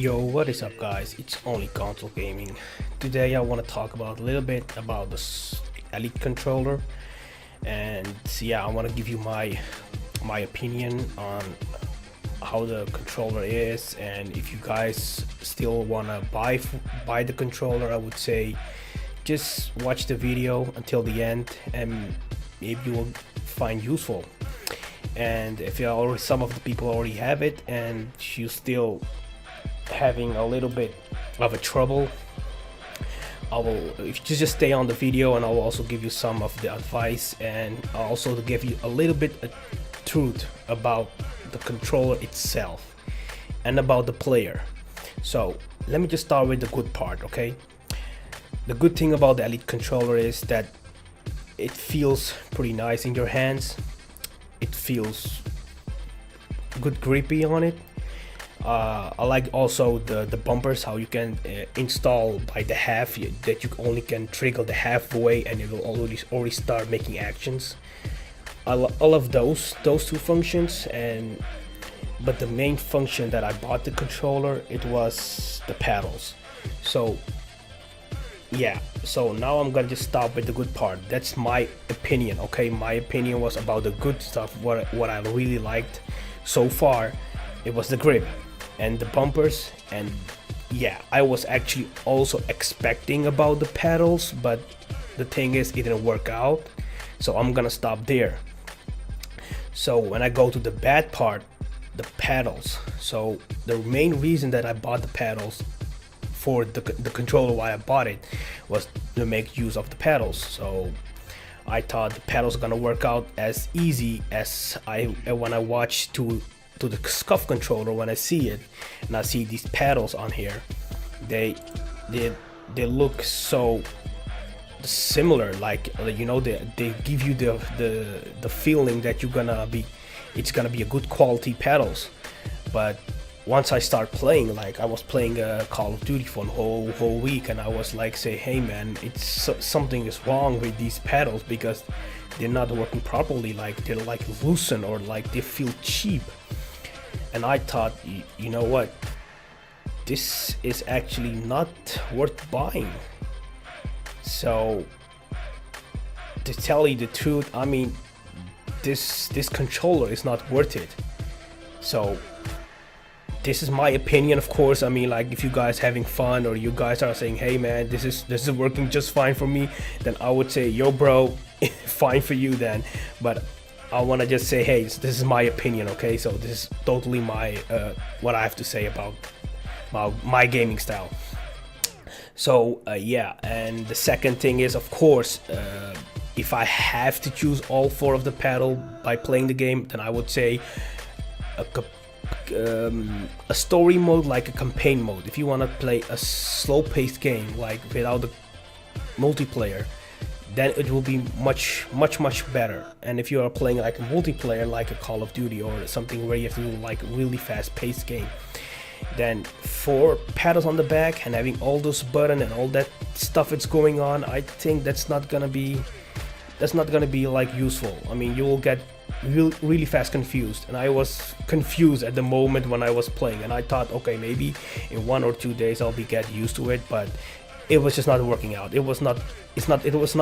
Yo, what is up guys? It's OnlyConsoleGaming. Today I want to talk about a little bit about this Elite controller, and yeah, I want to give you my opinion on how the controller is, and if you guys still want to buy the controller, I would say just watch the video until the end and maybe you will find useful. And if you already, some of the people already have it and you still having a little bit of a trouble, if you just stay on the video, and I'll also give you some of the advice, and I'll also give you a little bit of truth about the controller itself and about the player. So let me just start with the good part, okay? The good thing about the Elite controller is that it feels pretty nice in your hands. It feels good grippy on it. I like also the bumpers, how you can install by the half, that you only can trigger the halfway and it will already start making actions. I love those two functions, but the main function that I bought the controller, it was the paddles. So yeah, so now I'm gonna just stop with the good part. That's my opinion, okay? My opinion was about the good stuff. What I really liked so far, it was the grip and the bumpers. And yeah, I was actually also expecting about the pedals, but the thing is, it didn't work out, so I'm gonna stop there. So when I go to the bad part, the pedals. So the main reason that I bought the pedals for the controller, why I bought it, was to make use of the pedals. So I thought the pedals are gonna work out as easy as when I watch to the SCUF controller. When I see it and I see these pedals on here, they look so similar, like, you know, they give you the feeling that it's gonna be a good quality pedals. But once I start playing, like I was playing Call of Duty for a whole week, and I was like, say, hey man, something is wrong with these pedals, because they're not working properly. Like they're like loosened, or like they feel cheap. And I thought, you know what, this is actually not worth buying. So to tell you the truth, I mean, this controller is not worth it. So this is my opinion, of course. I mean, like, if you guys having fun, or you guys are saying, hey man, this is working just fine for me, then I would say, yo bro, fine for you then. But I want to just say, hey, this is my opinion, okay? So this is totally my what I have to say about my gaming style. So yeah, and the second thing is, of course, if I have to choose all four of the pedal by playing the game, then I would say a story mode, like a campaign mode. If you want to play a slow-paced game, like without the multiplayer, then it will be much better. And if you are playing like a multiplayer, like a Call of Duty or something where you have to do like really fast-paced game, then 4 pedals on the back and having all those buttons and all that stuff that's going on, I think that's not gonna be like useful. I mean, you will get really fast confused, and I was confused at the moment when I was playing, and I thought, okay, maybe in 1 or 2 days I'll get used to it, but it was just not working out. It was not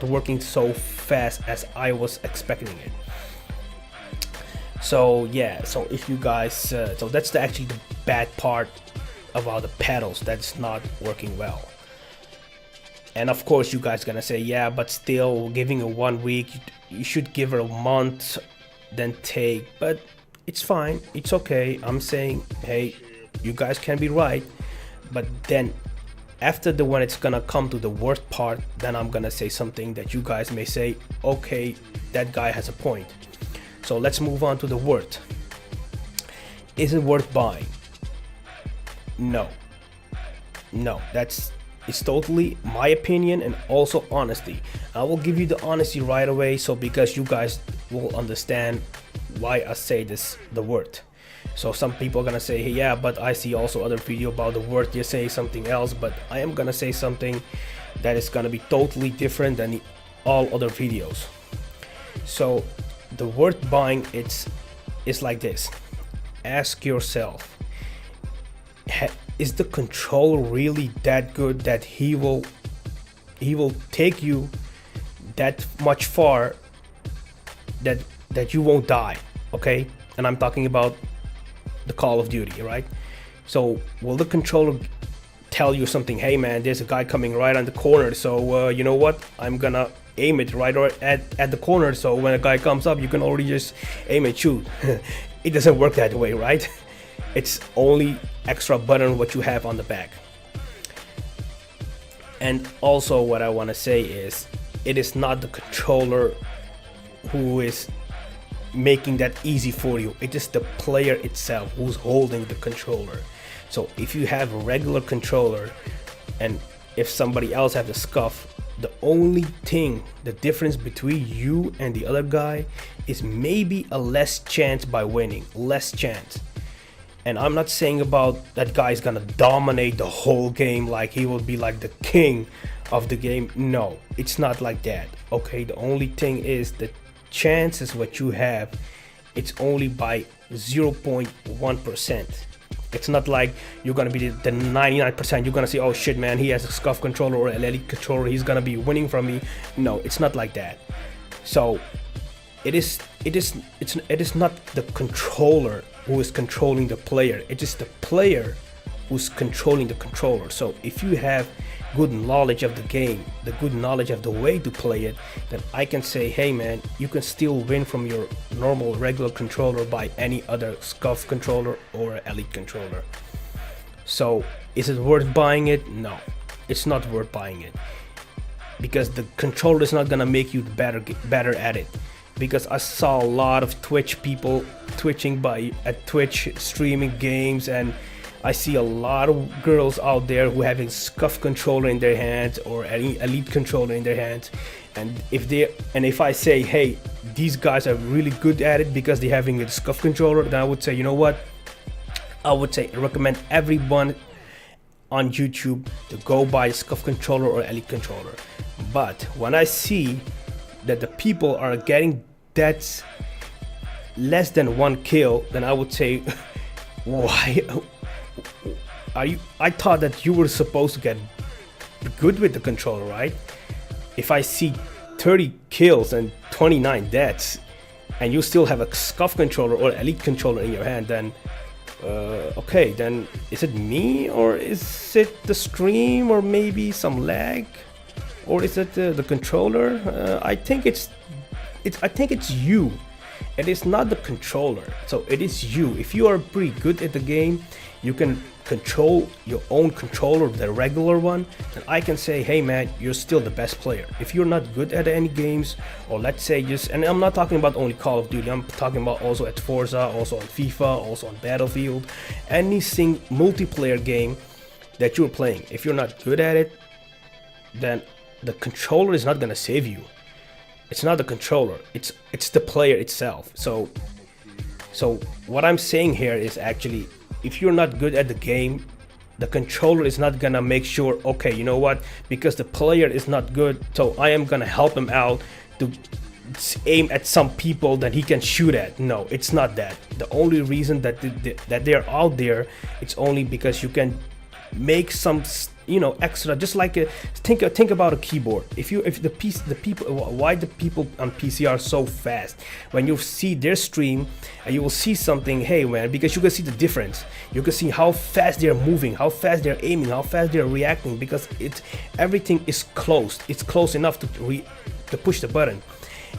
working so fast as I was expecting it. So yeah, so if you guys so that's actually the bad part about the pedals, that's not working well. And of course you guys gonna say, yeah, but still, giving it 1 week, you should give it a month, then take. But it's fine, it's okay. I'm saying, hey, you guys can be right, but then after when it's gonna come to the worst part, then I'm gonna say something that you guys may say, okay, that guy has a point. So let's move on to the worth. Is it worth buying? No, it's totally my opinion, and also honesty. I will give you the honesty right away, so because you guys will understand why I say this, the word. So some people are gonna say, hey, yeah, but I see also other video about the word, you say something else. But I am gonna say something that is gonna be totally different than all other videos. So the word buying, it's like this. Ask yourself, is the controller really that good that he will take you that much far that you won't die? Okay, and I'm talking about the Call of Duty, right? So will the controller tell you something? Hey man, there's a guy coming right on the corner, so you know what, I'm gonna aim it right at the corner, so when a guy comes up you can already just aim and shoot. It doesn't work that way, right? It's only extra button what you have on the back. And also what I want to say is, it is not the controller who is making that easy for you. It is the player itself who's holding the controller. So if you have a regular controller and if somebody else has the scuff, the only thing, the difference between you and the other guy is maybe a less chance by winning, less chance. And I'm not saying about that guy's gonna dominate the whole game, like he will be like the king of the game. No, it's not like that. Okay, the only thing is the chances what you have, it's only by 0.1%. It's not like you're gonna be the 99%. You're gonna say, oh shit man, he has a scuff controller or an elite controller, he's gonna be winning from me. No, it's not like that. So it is not the controller who is controlling the player. It is the player who's controlling the controller. So if you have good knowledge of the game, the good knowledge of the way to play it, then I can say, hey man, you can still win from your normal regular controller by any other scuff controller or elite controller. So is it worth buying it? No, it's not worth buying it, because the controller is not gonna make you better at it. Because I saw a lot of Twitch people twitching at Twitch streaming games, and I see a lot of girls out there who having scuff controller in their hands or any elite controller in their hands, and if I say, hey, these guys are really good at it because they're having a scuff controller, then I would say, you know what, I would say recommend everyone on YouTube to go buy a scuff controller or elite controller. But when I see that the people are getting that less than 1 kill, then I would say, why are you? I thought that you were supposed to get good with the controller, right? If I see 30 kills and 29 deaths and you still have a scuff controller or elite controller in your hand, then okay, then is it me, or is it the stream, or maybe some lag? Or is it the controller? I think it's you. It is not the controller. So it is you. If you are pretty good at the game, you can control your own controller, the regular one, then I can say, hey man, you're still the best player. If you're not good at any games, or let's say and I'm not talking about only Call of Duty, I'm talking about also at Forza, also on FIFA, also on Battlefield, anything multiplayer game that you're playing. If you're not good at it, then the controller is not gonna save you. It's not the controller, it's the player itself. So what I'm saying here is, actually, if you're not good at the game, the controller is not gonna make sure, okay, you know what, because the player is not good, so I am gonna help him out to aim at some people that he can shoot at. No, it's not that. The only reason that they're out there, it's only because you can make some, you know, extra, just like think about a keyboard. Why the people on PC are so fast? When you see their stream and you will see something, hey man, because you can see the difference. You can see how fast they're moving, how fast they're aiming, how fast they're reacting, because everything is closed. It's close enough to push the button.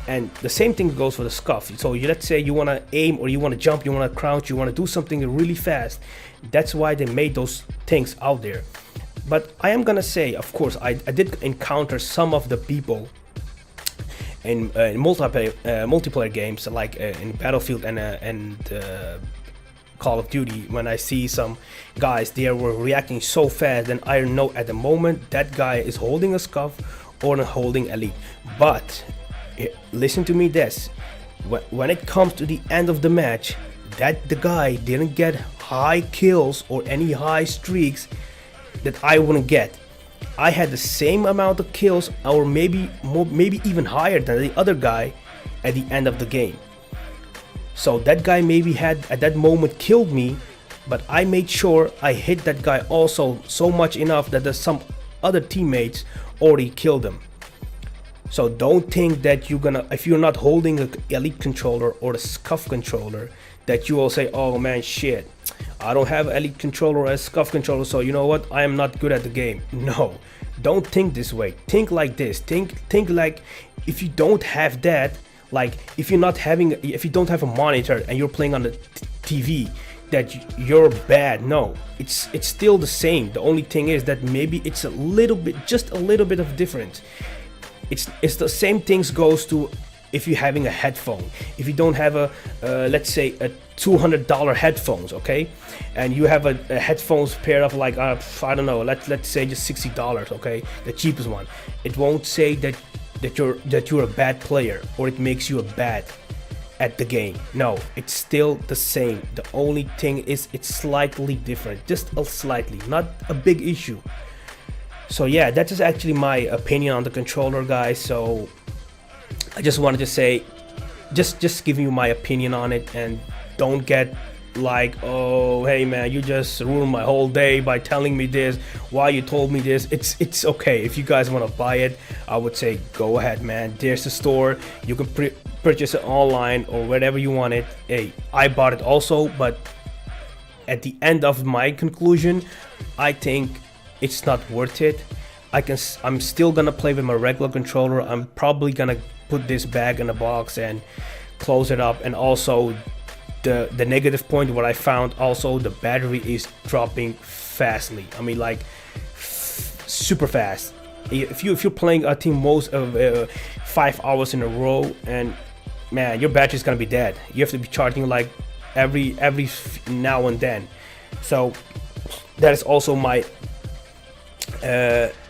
And the same thing goes for the scuff. So let's say you want to aim, or you want to jump, you want to crouch, you want to do something really fast. That's why they made those things out there. But I am gonna say, of course, I did encounter some of the people in multiplayer games, like in Battlefield and Call of Duty. When I see some guys, they were reacting so fast, then I know at the moment that guy is holding a scuff or holding elite. But listen to me this, when it comes to the end of the match, that the guy didn't get high kills or any high streaks that I wouldn't get. I had the same amount of kills, or maybe even higher than the other guy at the end of the game. So that guy maybe had at that moment killed me but I made sure I hit that guy also so much enough that there's some other teammates already killed him. So don't think that you're gonna, if you're not holding an elite controller or a scuff controller, that you will say, oh man, shit, I don't have elite controller or a scuff controller, so you know what, I am not good at the game. No, don't think this way. Think like this. Think like, if you don't have that, like if you don't have a monitor and you're playing on the TV, that you're bad. No, it's still the same. The only thing is that maybe it's a little bit, just a little bit of difference. It's the same things goes to if you're having a headphone. If you don't have a let's say a $200 headphones, okay, and you have a headphones pair of like I don't know, let's say just $60, okay, the cheapest one, it won't say that you're a bad player or it makes you a bad at the game. No, it's still the same. The only thing is it's slightly different, just a slightly, not a big issue. So yeah, that is actually my opinion on the controller, guys. So I just wanted to say, just giving you my opinion on it, and don't get like, oh hey man, you just ruined my whole day by telling me this, why you told me this. It's okay. If you guys want to buy it, I would say go ahead, man. There's the store, you can purchase it online or wherever you want it. Hey, I bought it also, but at the end of my conclusion, I think it's not worth it. I'm still gonna play with my regular controller. I'm probably gonna put this bag in a box and close it up. And also the negative point, what I found also, the battery is dropping fastly. I mean, like super fast. If you're playing, I think most of 5 hours in a row, and man, your battery is gonna be dead. You have to be charging like every now and then. So that is also my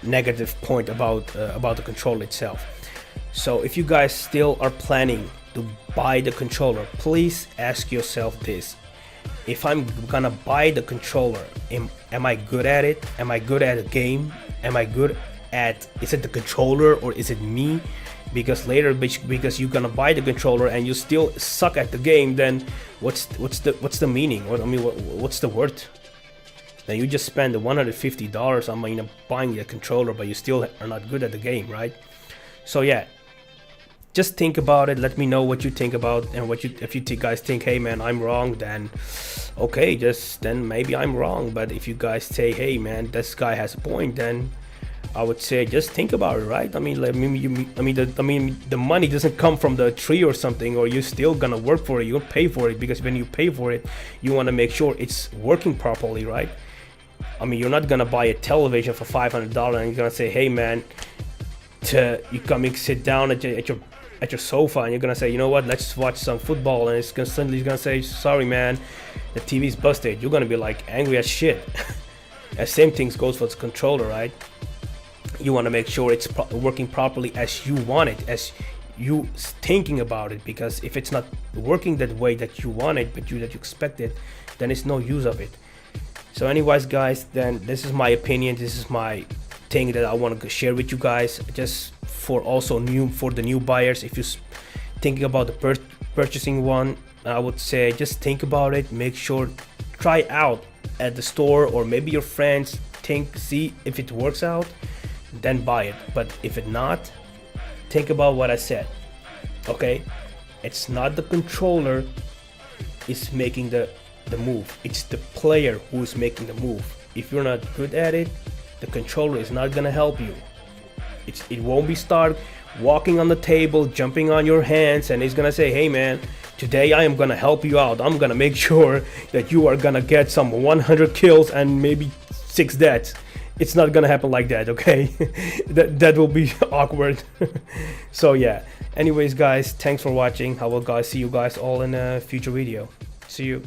negative point about the controller itself. So if you guys still are planning to buy the controller, please ask yourself this: if I'm gonna buy the controller, am I good at it? Am I good at a game? Am I good at, is it the controller or is it me? Because later, because you're gonna buy the controller and you still suck at the game, then what's the meaning? What's the worth? Then you just spend the $150 on buying a controller, but you still are not good at the game, right? So yeah, just think about it. Let me know what you think about, and if you guys think, hey man, I'm wrong, then okay, then maybe I'm wrong. But if you guys say, hey man, this guy has a point, then I would say just think about it, right? I mean, the money doesn't come from the tree or something, or you're still gonna work for it. You don't pay for it, because when you pay for it, you want to make sure it's working properly, right? I mean, you're not gonna buy a television for $500 and you're gonna say, hey man, you come sit down at your sofa and you're gonna say, you know what, let's watch some football, and suddenly he's gonna say, sorry man, the TV's busted. You're gonna be like angry as shit. And same things goes for the controller, right? You want to make sure it's working properly as you want it, as you thinking about it, because if it's not working that way that you want it, but that you expect it, then it's no use of it. So anyways guys, then this is my opinion, this is my thing that I want to share with you guys, just for the new buyers. If you're thinking about the purchasing one, I would say just think about it, make sure, try out at the store, or maybe your friends see if it works out, then buy it. But if it not, think about what I said, okay? It's not the controller is making the move, it's the player who is making the move. If you're not good at it, the controller is not gonna help you. It won't be start walking on the table, jumping on your hands, and it's gonna say, hey man, today I am gonna help you out. I'm gonna make sure that you are gonna get some 100 kills and maybe 6 deaths. It's not gonna happen like that, okay? that will be awkward. So yeah, anyways guys, thanks for watching. I will see you guys all in a future video. See you.